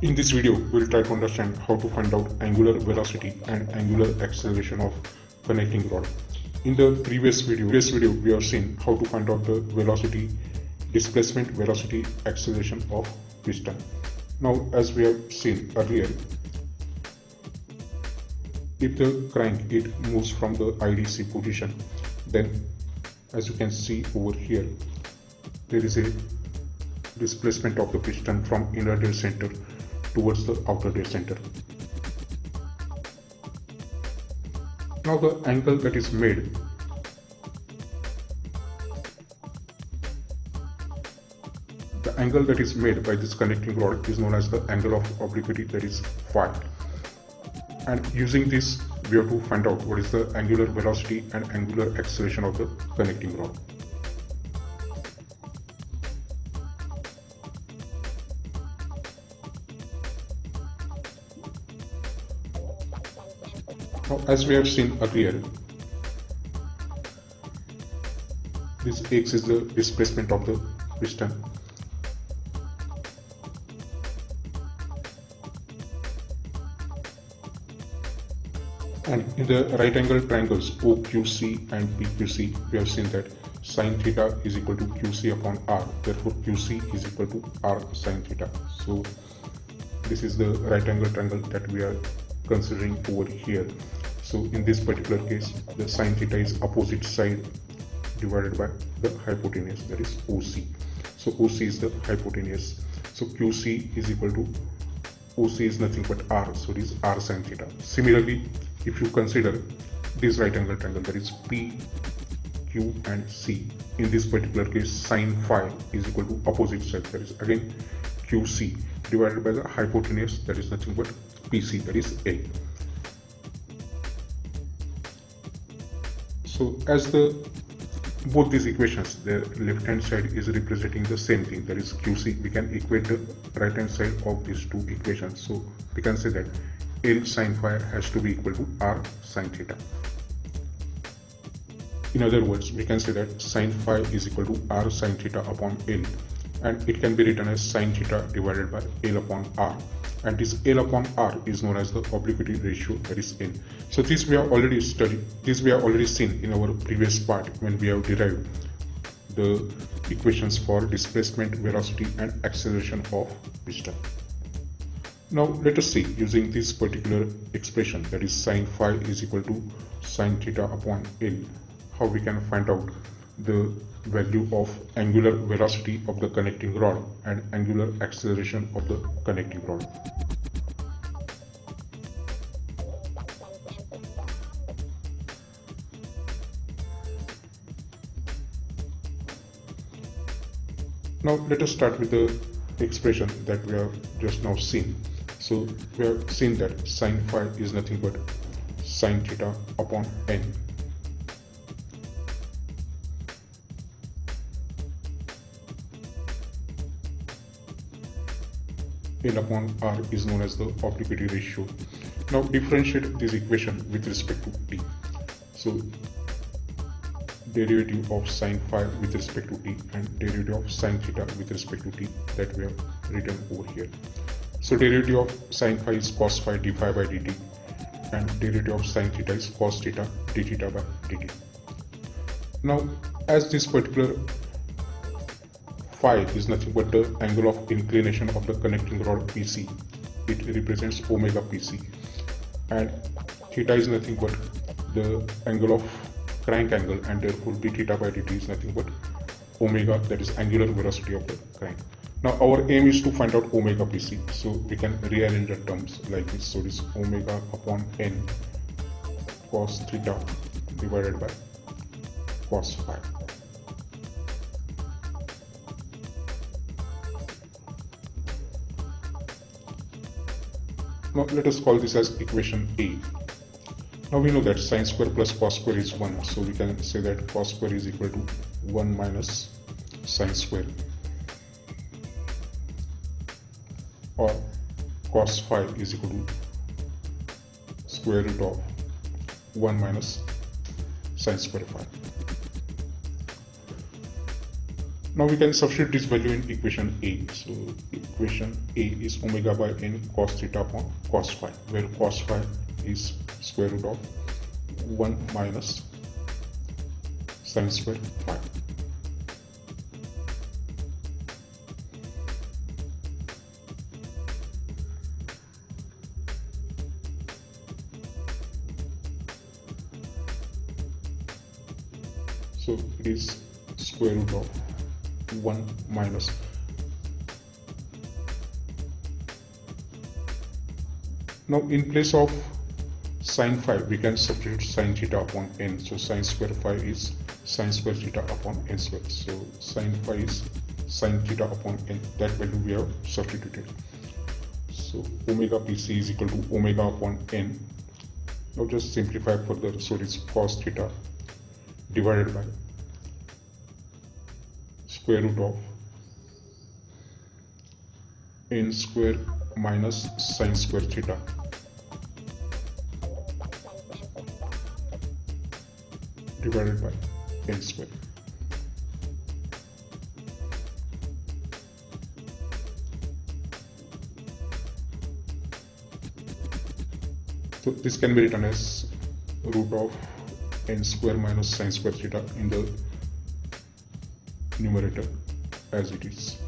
In this video, we'll try to understand how to find out angular velocity and angular acceleration of connecting rod. In the previous video, we have seen how to find out the velocity, displacement, velocity, acceleration of piston. Now, as we have seen earlier, if the crank moves from the IDC position, then as you can see over here, there is a displacement of the piston from inner dead center towards the outer dead center. Now the angle that is made by this connecting rod is known as the angle of obliquity, that is phi. And using this, we have to find out what is the angular velocity and angular acceleration of the connecting rod. Now, as we have seen earlier, this x is the displacement of the piston, and in the right angle triangles OQC and PQC, we have seen that sine theta is equal to QC upon R, therefore QC is equal to R sine theta. So this is the right angle triangle that we are considering over here. So in this particular case, the sine theta is opposite side divided by the hypotenuse, that is OC. So OC is the hypotenuse. So QC is equal to OC is nothing but R, so it is R sine theta. Similarly, if you consider this right angle triangle, that is P, Q and C, in this particular case sine phi is equal to opposite side, that is again QC divided by the hypotenuse, that is nothing but PC, that is A. So as both these equations, the left hand side is representing the same thing, that is QC, we can equate the right hand side of these two equations. So we can say that L sine phi has to be equal to R sine theta. In other words, we can say that sine phi is equal to R sine theta upon L, and it can be written as sine theta divided by L upon R, and this L upon R is known as the obliquity ratio, that is N. So this we have already studied, this we have already seen in our previous part when we have derived the equations for displacement, velocity and acceleration of piston. Now let us see, using this particular expression, that is sine phi is equal to sine theta upon L, how we can find out the value of angular velocity of the connecting rod and angular acceleration of the connecting rod. Now let us start with the expression that we have just now seen. So we have seen that sine phi is nothing but sine theta upon N. L upon R is known as the obliquity ratio. Now differentiate this equation with respect to t. So derivative of sine phi with respect to t and derivative of sine theta with respect to t, that we have written over here. So derivative of sine phi is cos phi d phi by dt, and derivative of sine theta is cos theta d theta by dt. Now as this particular phi is nothing but the angle of inclination of the connecting rod PC, it represents omega PC, and theta is nothing but the angle of crank angle, and therefore d theta by dt is nothing but omega, that is angular velocity of the crank. Now our aim is to find out omega PC, so we can rearrange the terms like this. So this omega upon n cos theta divided by cos phi. Now let us call this as equation A. Now we know that sine square plus cos square is 1, so we can say that cos square is equal to 1 minus sine square, or cos phi is equal to square root of 1 minus sine square phi. Now we can substitute this value in equation A. So equation A is omega by n cos theta upon cos phi, where cos phi is square root of 1 minus sin square phi. So it is square root of 1 minus. Now in place of sin phi, we can substitute sin theta upon n. So sin square phi is sin square theta upon n square. So sin phi is sin theta upon n. That value we have substituted. So omega pc is equal to omega upon n. Now just simplify further. So it is cos theta divided by square root of n square minus sin square theta divided by n square. So this can be written as root of n square minus sin square theta in the numerator as it is.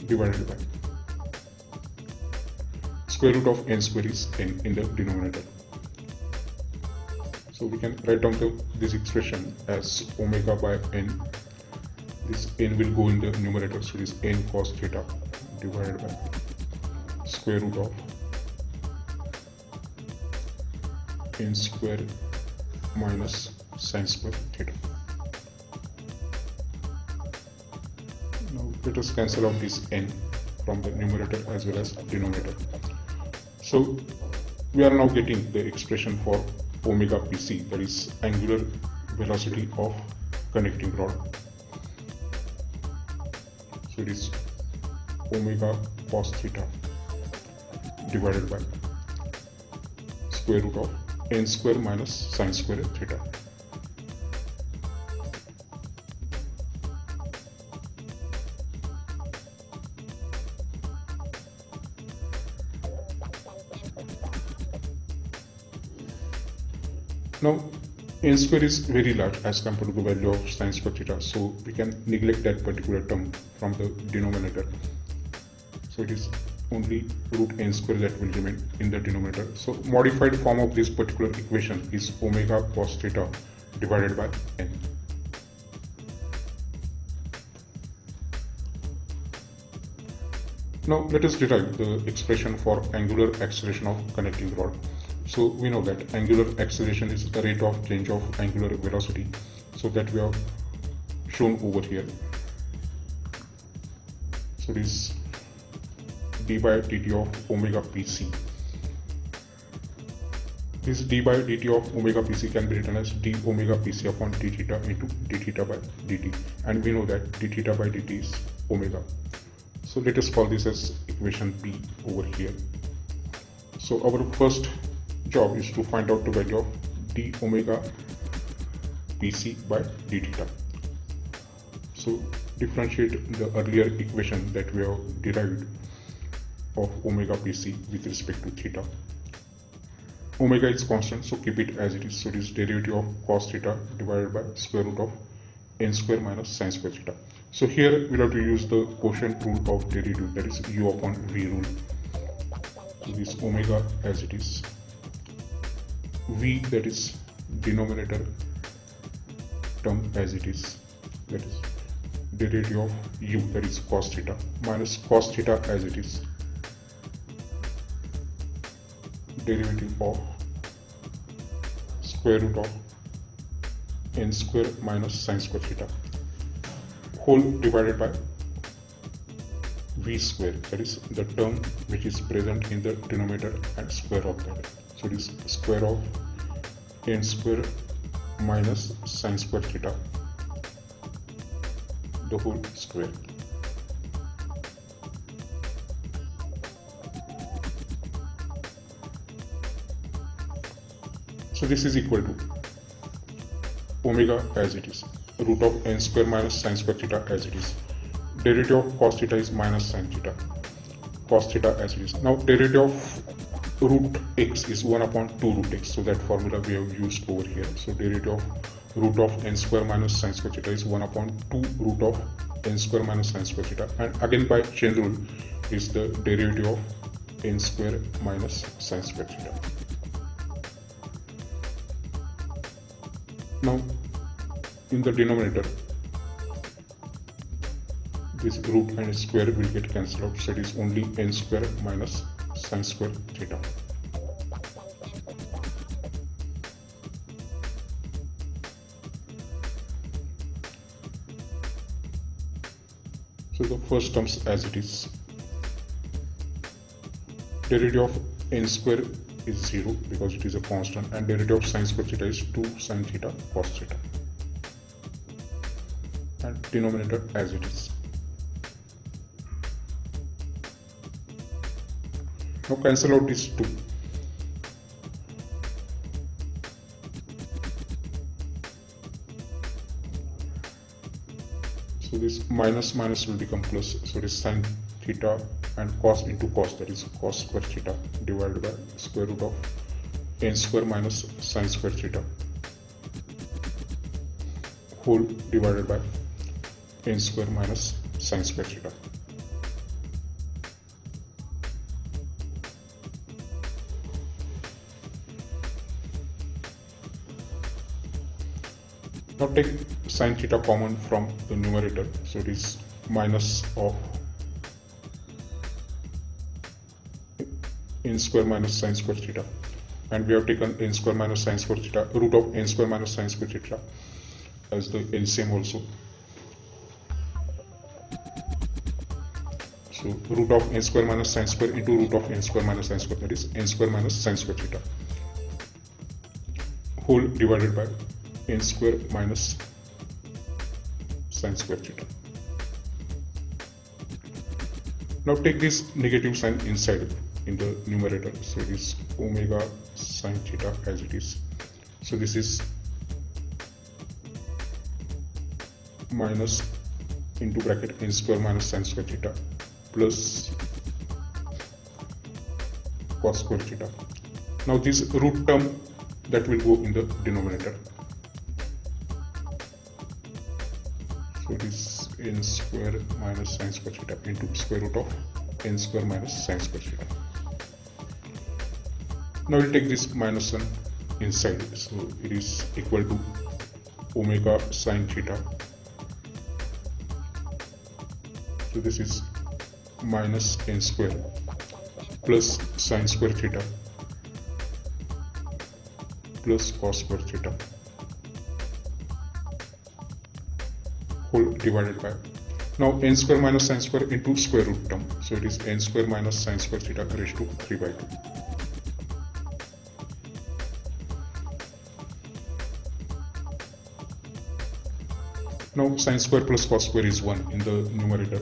Divided by square root of n square is n in the denominator. So we can write down this expression as omega by n. This n will go in the numerator, so it is n cos theta divided by square root of n square minus sin square theta. Now let us cancel out this n from the numerator as well as denominator. So we are now getting the expression for omega pc, that is angular velocity of connecting rod. So it is omega cos theta divided by square root of n square minus sin square theta. Now n square is very large as compared to the value of sin square theta, so we can neglect that particular term from the denominator. So it is only root n square that will remain in the denominator. So modified form of this particular equation is omega cos theta divided by n. Now let us derive the expression for angular acceleration of connecting rod. So we know that angular acceleration is the rate of change of angular velocity, so that we have shown over here. So it is d by dt of omega pc. This d by dt of omega pc can be written as d omega pc upon d theta into d theta by dt, and we know that d theta by dt is omega. So let us call this as equation b over here. So our first job is to find out the value of d omega pc by d theta. So differentiate the earlier equation that we have derived of omega pc with respect to theta. Omega is constant, so keep it as it is. So it is derivative of cos theta divided by square root of n square minus sin square theta. So here we'll have to use the quotient rule of derivative, that is u upon v rule. So this omega as it is, v that is denominator term as it is, that is derivative of u, that is cos theta, minus cos theta as it is, derivative of square root of n square minus sin square theta, whole divided by v square, that is the term which is present in the denominator, and square of that. So it is square of n square minus sin square theta, the whole square. So this is equal to omega as it is, root of n square minus sin square theta as it is. Derivative of cos theta is minus sin theta, cos theta as it is. Now derivative of root x is 1 upon 2 root x, so that formula we have used over here. So derivative of root of n square minus sin square theta is 1 upon 2 root of n square minus sin square theta, and again by chain rule is the derivative of n square minus sin square theta. Now in the denominator, this root and square will get cancelled out, so it is only n square minus sin square theta. So the first comes as it is. Derivative of n square is 0 because it is a constant, and derivative of sin square theta is 2 sin theta cos theta, and denominator as it is. Now cancel out these 2. So this minus minus will become plus, so it is sin theta and cos into cos, that is cos square theta divided by square root of n square minus sin square theta whole divided by n square minus sin square theta. Now take sin theta common from the numerator, so it is minus of n square minus sin square theta, and we have taken n square minus sin square theta, root of n square minus sin square theta as the LCM also. So root of n square minus sin square into root of n square minus sin square, that is n square minus sin square theta whole divided by n square minus sin square theta. Now take this negative sign inside in the numerator, so it is omega sin theta as it is. So this is minus into bracket n square minus sin square theta plus cos square theta. Now this root term that will go in the denominator. So it is n square minus sin square theta into square root of n square minus sin square theta. Now we'll take this minus 1 inside, so it is equal to omega sin theta. So this is minus n square plus sin square theta plus cos square theta whole divided by, now n square minus sin square into square root term, so it is n square minus sin square theta raised to 3 by 2. Now sin square plus cos square is 1 in the numerator,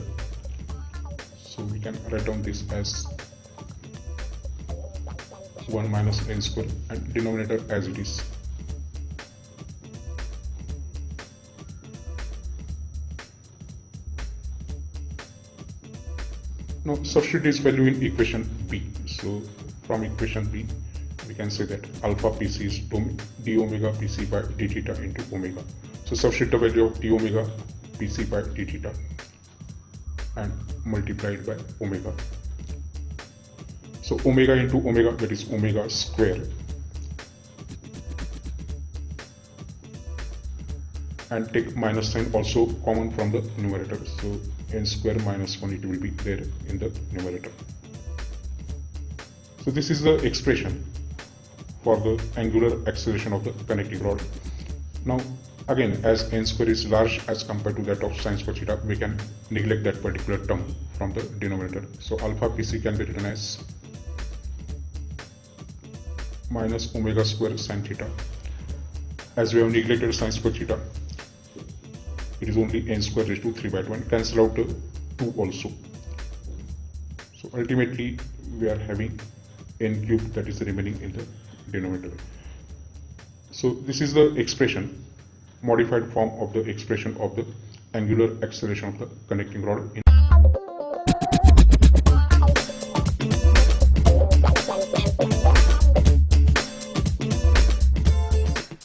so we can write down this as 1 minus n square, and denominator as it is. Now substitute this value in equation B. So from equation B we can say that alpha Pc is d omega Pc by d theta into omega. So substitute the value of d omega Pc by d theta and multiplied by omega. So omega into omega, that is omega square, and take minus sign also common from the numerator, so n square minus 1 it will be there in the numerator. So this is the expression for the angular acceleration of the connecting rod. Now again, as n square is large as compared to that of sin square theta, we can neglect that particular term from the denominator. So alpha Pc can be written as minus omega square sin theta. As we have neglected sin square theta, it is only n square raised to 3 by 2, and cancel out the 2 also. So ultimately we are having n cube that is remaining in the denominator. So this is the expression modified form of the expression of the angular acceleration of the connecting rod in